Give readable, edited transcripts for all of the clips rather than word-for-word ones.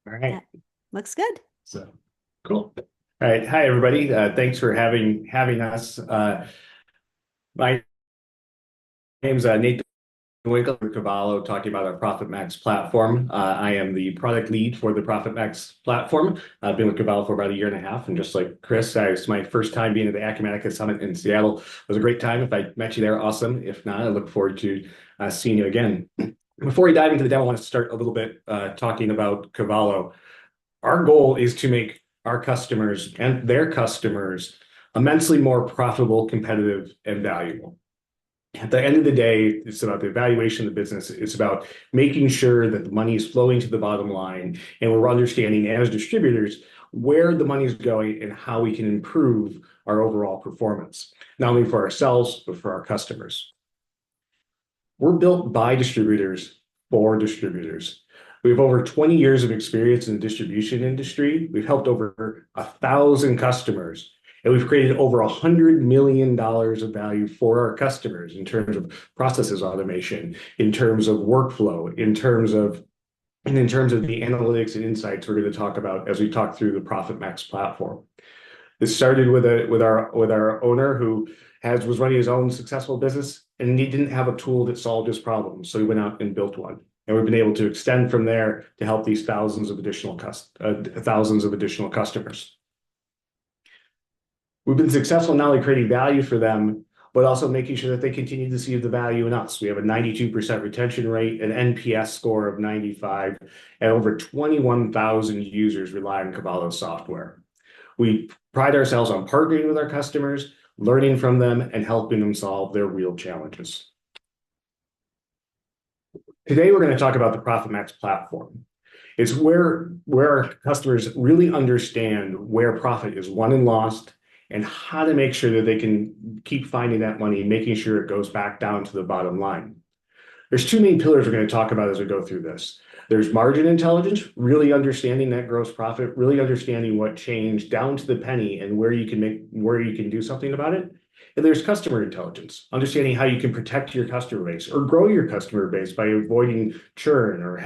All right. That looks good. So cool. All right. Hi, everybody. Thanks for having us. My name's Nathan Winkle with Cavallo, talking about our Profit Max platform. I am the product lead for the Profit Max platform. I've been with Cavallo for about a year and a half, and just like Chris, it's my first time being at the Acumatica Summit in Seattle. It was a great time. If I met you there, awesome. If not, I look forward to seeing you again. Before we dive into the demo, I want to start a little bit talking about Cavallo. Our goal is to make our customers and their customers immensely more profitable, competitive, and valuable. At the end of the day, it's about the evaluation of the business. It's about making sure that the money is flowing to the bottom line, and we're understanding as distributors where the money is going and how we can improve our overall performance, not only for ourselves, but for our customers. We're built by distributors for distributors. We have over 20 years of experience in the distribution industry. We've helped over 1,000 customers, and we've created over $100 million of value for our customers in terms of processes automation, in terms of workflow, in terms of the analytics and insights we're going to talk about as we talk through the Profit Max platform. This started with our owner who was running his own successful business, and he didn't have a tool that solved his problems, so he went out and built one. And we've been able to extend from there to help these thousands of additional customers. We've been successful not only creating value for them, but also making sure that they continue to see the value in us. We have a 92% retention rate, an NPS score of 95, and over 21,000 users rely on Cavallo software. We pride ourselves on partnering with our customers, learning from them, and helping them solve their real challenges. Today, we're going to talk about the Profit Max platform. It's where our customers really understand where profit is won and lost, and how to make sure that they can keep finding that money, making sure it goes back down to the bottom line. There's two main pillars we're going to talk about as we go through this. There's margin intelligence, really understanding that gross profit, really understanding what changed down to the penny and where you can do something about it. And there's customer intelligence, understanding how you can protect your customer base or grow your customer base by avoiding churn or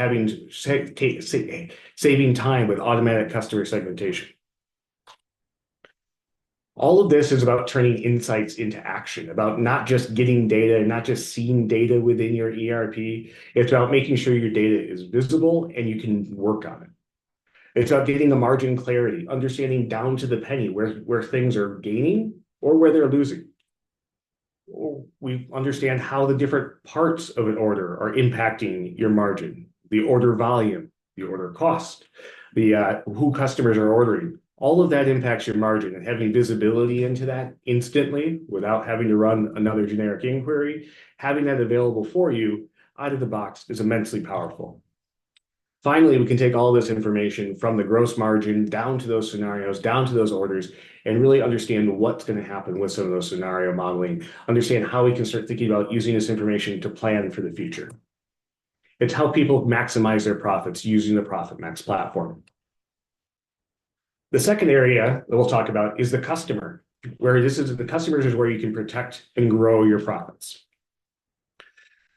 saving time with automatic customer segmentation. All of this is about turning insights into action, about not just getting data, not just seeing data within your ERP. It's about making sure your data is visible and you can work on it. It's about getting the margin clarity, understanding down to the penny where things are gaining or where they're losing. We understand how the different parts of an order are impacting your margin, the order volume, the order cost, who customers are ordering. All of that impacts your margin, and having visibility into that instantly without having to run another generic inquiry, having that available for you out of the box is immensely powerful. Finally, we can take all this information from the gross margin down to those scenarios, down to those orders, and really understand what's going to happen with some of those scenario modeling, understand how we can start thinking about using this information to plan for the future. It's how people maximize their profits using the Profit Max platform. The second area that we'll talk about is the customer, where the customers is where you can protect and grow your profits.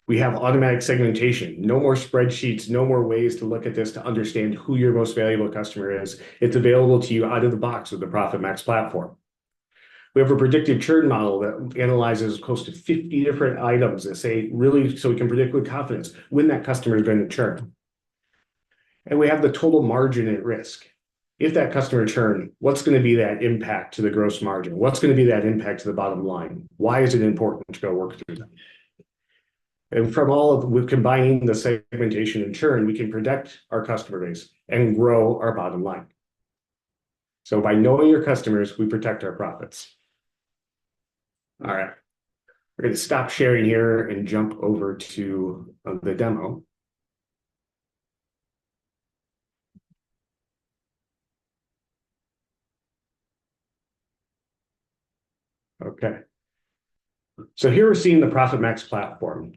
We have automatic segmentation, no more spreadsheets, no more ways to look at this to understand who your most valuable customer is. It's available to you out of the box with the Profit Max platform. We have a predictive churn model that analyzes close to 50 different items that say really, so we can predict with confidence when that customer is going to churn. And we have the total margin at risk. If that customer churn, what's going to be that impact to the gross margin? What's going to be that impact to the bottom line? Why is it important to go work through that? And with combining the segmentation and churn, we can protect our customer base and grow our bottom line. So by knowing your customers, we protect our profits. All right. We're going to stop sharing here and jump over to the demo. Okay. So here we're seeing the Profit Max platform.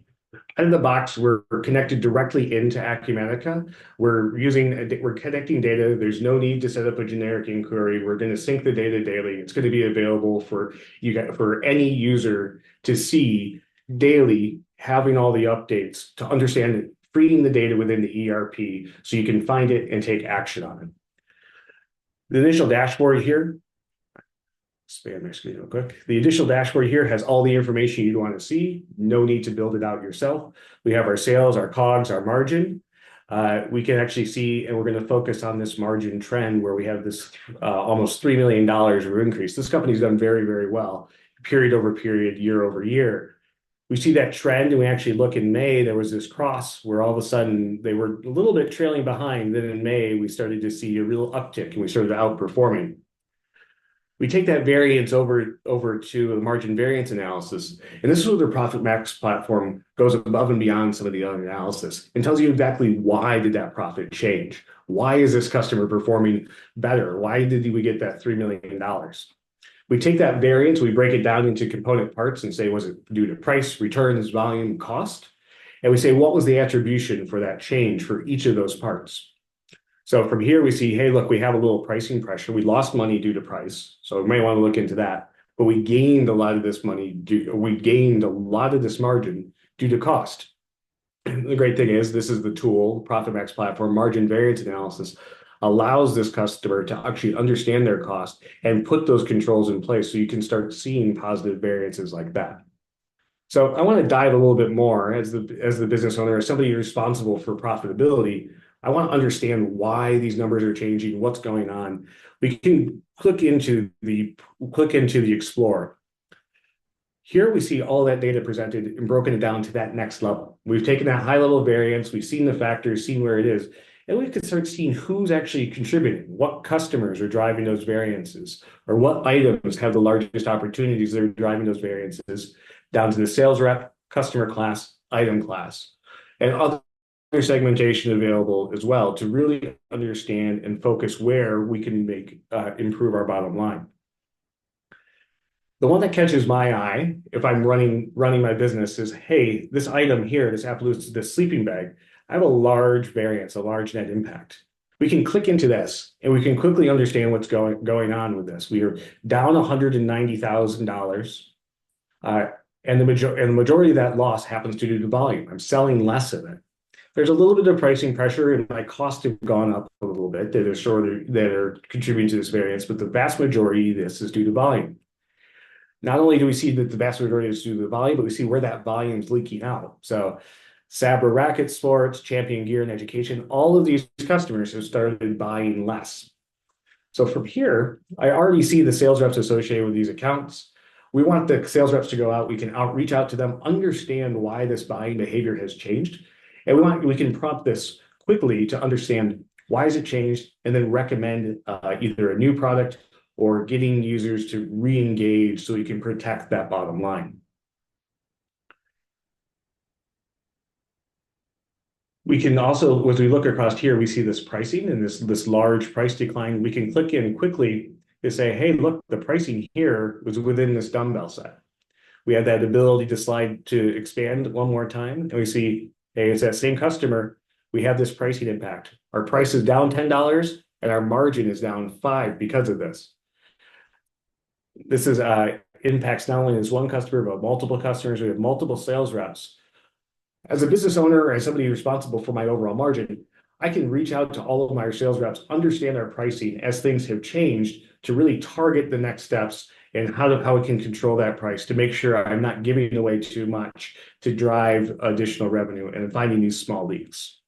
Out of the box, we're connected directly into Acumatica. We're connecting data. There's no need to set up a generic inquiry. We're going to sync the data daily. It's going to be available for any user to see daily, having all the updates to understand freeing the data within the ERP so you can find it and take action on it. The initial dashboard here, expand my screen real quick. The initial dashboard here has all the information you'd want to see. No need to build it out yourself. We have our sales, our COGS, our margin. We can actually see, and we're going to focus on this margin trend where we have this almost $3 million of increase. This company's done very, very well, period over period, year over year. We see that trend, and we actually look in May, there was this cross where all of a sudden they were a little bit trailing behind. Then in May, we started to see a real uptick, and we started outperforming. We take that variance over to the margin variance analysis, and this is where the Profit Max platform goes above and beyond some of the other analysis and tells you exactly why did that profit change? Why is this customer performing better? Why did we get that $3 million? We take that variance, we break it down into component parts and say, was it due to price, returns, volume, cost? And we say, what was the attribution for that change for each of those parts? So from here, we see, hey, look, we have a little pricing pressure. We lost money due to price. So we may want to look into that. But we gained a lot of this money, we gained a lot of this margin due to cost. The great thing is, this is the tool, Profit Max platform, margin variance analysis, allows this customer to actually understand their cost and put those controls in place so you can start seeing positive variances like that. So I want to dive a little bit more as the business owner, as somebody responsible for profitability. I want to understand why these numbers are changing, what's going on. We can click into the Explore. Here we see all that data presented and broken it down to that next level. We've taken that high level variance, we've seen the factors, seen where it is, and we can start seeing who's actually contributing, what customers are driving those variances, or what items have the largest opportunities that are driving those variances, down to the sales rep, customer class, item class, and other segmentation available as well to really understand and focus where we can improve our bottom line. The one that catches my eye, if I'm running my business, is, hey, this item here, this sleeping bag, I have a large variance, a large net impact. We can click into this, and we can quickly understand what's going on with this. We are down $190,000, and the majority of that loss happens due to the volume. I'm selling less of it. There's a little bit of pricing pressure, and my costs have gone up a little bit that are contributing to this variance, but the vast majority of this is due to volume. Not only do we see that the vast majority is due to the volume, but we see where that volume is leaking out. So Sabra Racket Sports, Champion Gear and Education, all of these customers have started buying less. So from here, I already see the sales reps associated with these accounts. We want the sales reps to go out. We can reach out to them, understand why this buying behavior has changed. And we can prompt this quickly to understand why has it changed, and then recommend either a new product or getting users to re-engage so we can protect that bottom line. We can also, as we look across here, we see this pricing and this large price decline. We can click in quickly to say, hey, look, the pricing here was within this dumbbell set. We have that ability to slide to expand one more time, and we see, hey, it's that same customer. We have this pricing impact. Our price is down $10, and our margin is down $5 because of this. This is impacts not only this one customer, but multiple customers. We have multiple sales reps. As a business owner, as somebody responsible for my overall margin, I can reach out to all of my sales reps, understand our pricing as things have changed, to really target the next steps and how we can control that price to make sure I'm not giving away too much to drive additional revenue and finding these small leaks.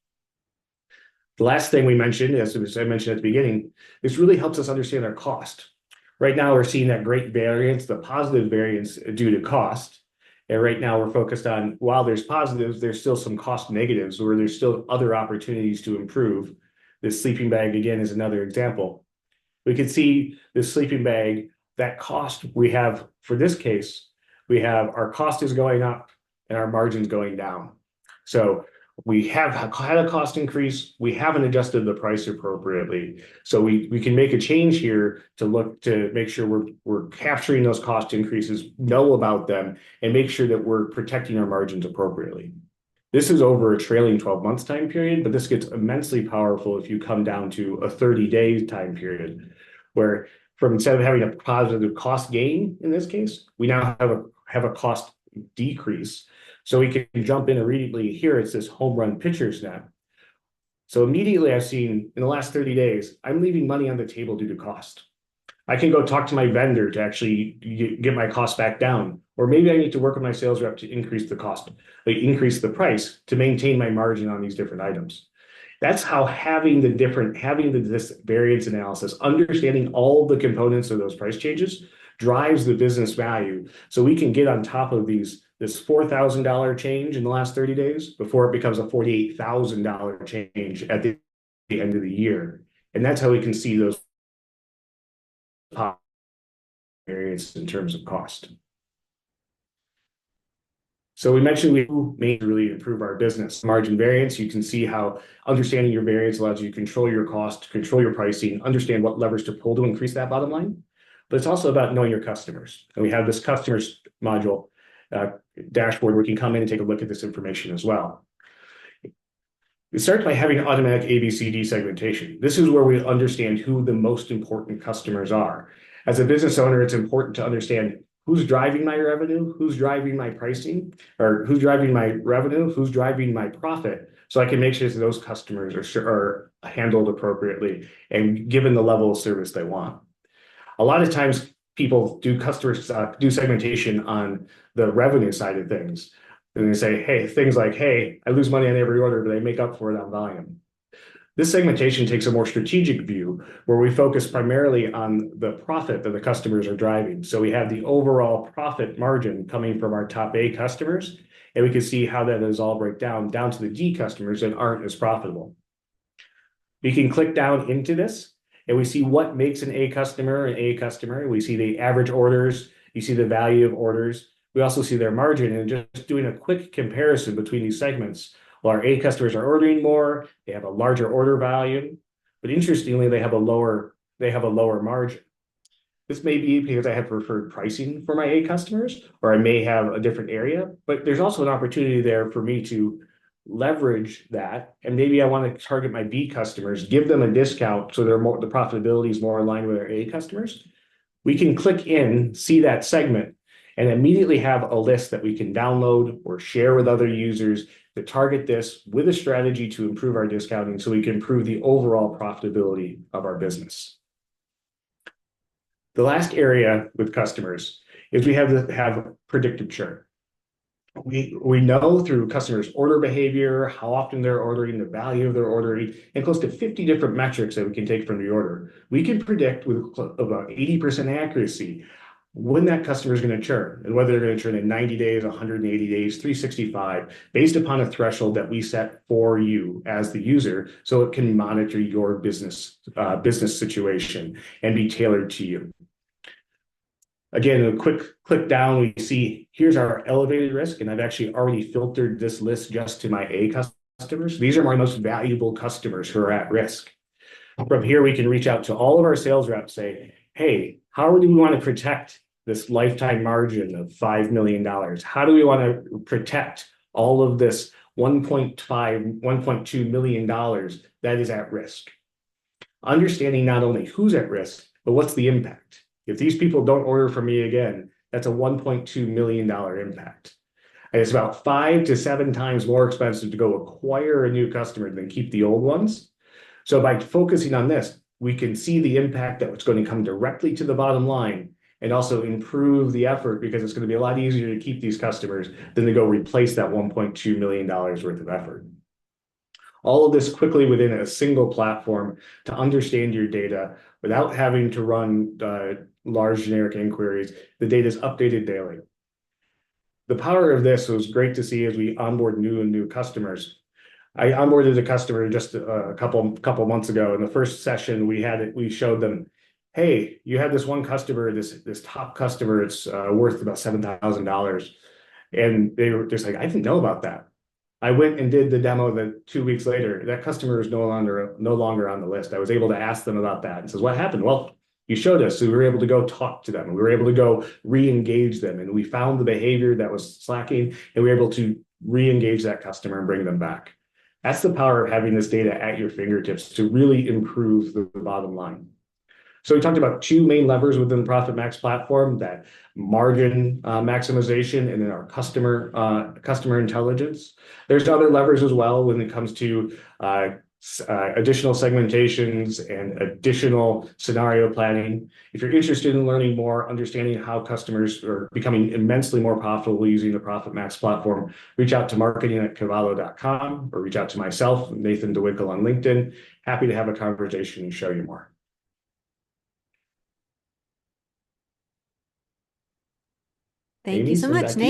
The last thing we mentioned, as I mentioned at the beginning, this really helps us understand our cost. Right now, we're seeing that great variance, the positive variance due to cost. And right now, we're focused on, while there's positives, there's still some cost negatives where there's still other opportunities to improve. This sleeping bag, again, is another example. We can see this sleeping bag, that cost we have, for this case, we have our cost is going up and our margin's going down. So we have had a cost increase. We haven't adjusted the price appropriately. So we can make a change here to look to make sure we're capturing those cost increases, know about them, and make sure that we're protecting our margins appropriately. This is over a trailing 12 months time period, but this gets immensely powerful if you come down to a 30-day time period, where instead of having a positive cost gain in this case, we now have a cost decrease. So we can jump in immediately. Here it's this home run pitcher snap. So immediately I've seen in the last 30 days, I'm leaving money on the table due to cost. I can go talk to my vendor to actually get my cost back down. Or maybe I need to work with my sales rep to increase the cost, like increase the price to maintain my margin on these different items. That's how having this variance analysis, understanding all the components of those price changes drives the business value. So we can get on top of this $4,000 change in the last 30 days before it becomes a $48,000 change at the end of the year. And that's how we can see those variance in terms of cost. So we mentioned we made to really improve our business. Margin variance, you can see how understanding your variance allows you to control your cost, control your pricing, understand what levers to pull to increase that bottom line. But it's also about knowing your customers. And we have this customers module dashboard where you can come in and take a look at this information as well. It starts by having automatic ABCD segmentation. This is where we understand who the most important customers are. As a business owner, it's important to understand who's driving my revenue, who's driving my pricing, or who's driving my revenue, who's driving my profit, so I can make sure that those customers are handled appropriately and given the level of service they want. A lot of times people do segmentation on the revenue side of things. And they say, hey, things like, hey, I lose money on every order, but I make up for it on volume. This segmentation takes a more strategic view where we focus primarily on the profit that the customers are driving. So we have the overall profit margin coming from our top A customers, and we can see how that is all break down to the D customers that aren't as profitable. We can click down into this, and we see what makes an A customer an A customer. We see the average orders. You see the value of orders. We also see their margin, and just doing a quick comparison between these segments. Well, our A customers are ordering more, they have a larger order volume, but interestingly, they have a lower margin. This may be because I have preferred pricing for my A customers, or I may have a different area, but there's also an opportunity there for me to leverage that. And maybe I want to target my B customers, give them a discount so the profitability is more aligned with our A customers. We can click in, see that segment, and immediately have a list that we can download or share with other users to target this with a strategy to improve our discounting so we can improve the overall profitability of our business. The last area with customers is we have predictive churn. We know through customers' order behavior, how often they're ordering, the value of their ordering, and close to 50 different metrics that we can take from the order. We can predict with about 80% accuracy when that customer is going to churn and whether they're going to churn in 90 days, 180 days, 365, based upon a threshold that we set for you as the user, so it can monitor your business situation and be tailored to you. Again, a quick click down, we see here's our elevated risk, and I've actually already filtered this list just to my A customers. These are my most valuable customers who are at risk. From here, we can reach out to all of our sales reps, say, hey, how do we want to protect this lifetime margin of $5 million? How do we want to protect all of this $1.2 million that is at risk? Understanding not only who's at risk, but what's the impact. If these people don't order from me again, that's a $1.2 million impact. And it's about 5 to 7 times more expensive to go acquire a new customer than keep the old ones. So by focusing on this, we can see the impact that it's going to come directly to the bottom line and also improve the effort, because it's going to be a lot easier to keep these customers than to go replace that $1.2 million worth of effort. All of this quickly within a single platform to understand your data without having to run large generic inquiries. The data is updated daily. The power of this was great to see as we onboard new customers. I onboarded a customer just a couple months ago. In the first session we showed them, hey, you have this one customer, this top customer, it's worth about $7,000. And they were just like, I didn't know about that. I went and did the demo that 2 weeks later, that customer is no longer on the list. I was able to ask them about that and says, what happened? Well, you showed us, so we were able to go talk to them. We were able to go re-engage them, and we found the behavior that was slacking, and we were able to re-engage that customer and bring them back. That's the power of having this data at your fingertips to really improve the bottom line. So we talked about two main levers within the Profit Max platform, that margin maximization and then our customer intelligence. There's other levers as well when it comes to additional segmentations and additional scenario planning. If you're interested in learning more, understanding how customers are becoming immensely more profitable using the Profit Max platform, reach out to marketing@cavallo.com or reach out to myself, Nathan DeWinkle, on LinkedIn. Happy to have a conversation and show you more. Thank Amy, you so send much, back to Nate. you.